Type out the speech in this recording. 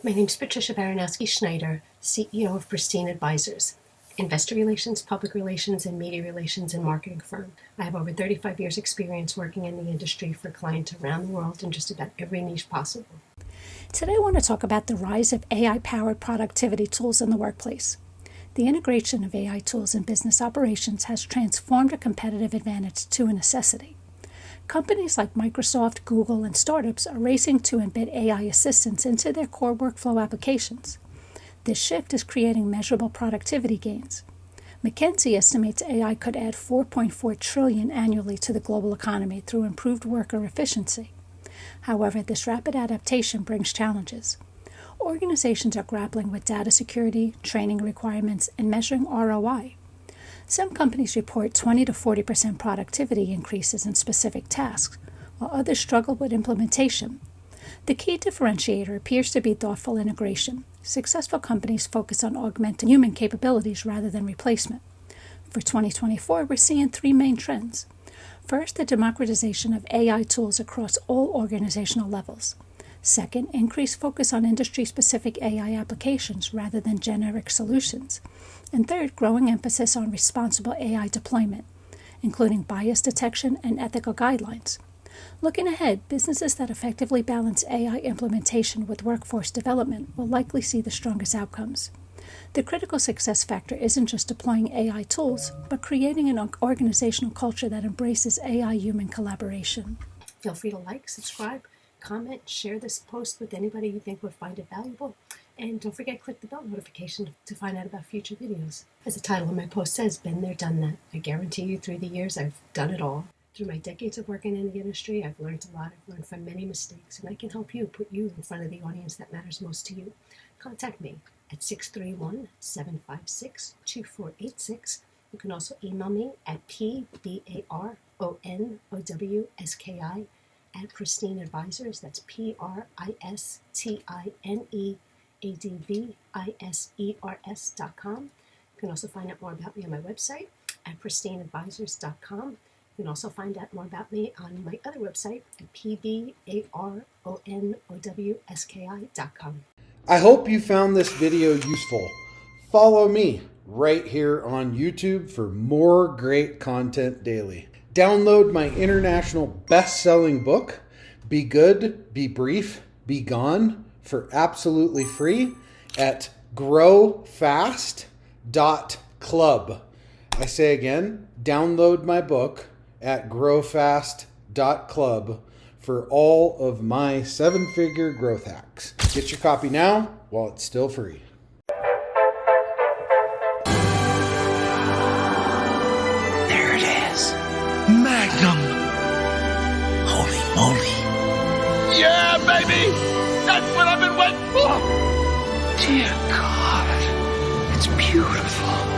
My name is Patricia Baronowski-Schneider, CEO of Pristine Advisors, investor relations, public relations, and media relations and marketing firm. I have over 35 years experience working in the industry for clients around the world in just about every niche possible. Today I want to talk about the rise of AI-powered productivity tools in the workplace. The integration of AI tools in business operations has transformed a competitive advantage to a necessity. Companies like Microsoft, Google, and startups are racing to embed AI assistants into their core workflow applications. This shift is creating measurable productivity gains. McKinsey estimates AI could add $4.4 trillion annually to the global economy through improved worker efficiency. However, this rapid adaptation brings challenges. Organizations are grappling with data security, training requirements, and measuring ROI. Some companies report 20 to 40% productivity increases in specific tasks, while others struggle with implementation. The key differentiator appears to be thoughtful integration. Successful companies focus on augmenting human capabilities rather than replacement. For 2024, we're seeing three main trends. First, the democratization of AI tools across all organizational levels. Second, increased focus on industry-specific AI applications rather than generic solutions. And third, growing emphasis on responsible AI deployment, including bias detection and ethical guidelines. Looking ahead, businesses that effectively balance AI implementation with workforce development will likely see the strongest outcomes. The critical success factor isn't just deploying AI tools, but creating an organizational culture that embraces AI-human collaboration. Feel free to like, subscribe, comment, share this post with anybody you think would find it valuable. And don't forget to click the bell notification to find out about future videos. As the title of my post says, been there, done that. I guarantee you through the years I've done it all. Through my decades of working in the industry, I've learned a lot. I've learned from many mistakes, and I can help you put you in front of the audience that matters most to you. Contact me at 631-756-2486. You can also email me at PBaronowski@Pristine Advisors. That's PRISTINEADVISERS.com. You can also find out more about me on my website at pristineadvisors.com. You can also find out more about me on my other website at PBaronowski.com. I hope you found this video useful. Follow me right here on YouTube for more great content daily. Download my international best-selling book, Be Good, Be Brief, Be Gone, for absolutely free at growfast.club. I say again, download my book at growfast.club for all of my 7-figure growth hacks. Get your copy now while it's still free. There it is. Magnum. Holy moly. Yeah, baby! That's what I've been waiting for! Dear God. It's beautiful.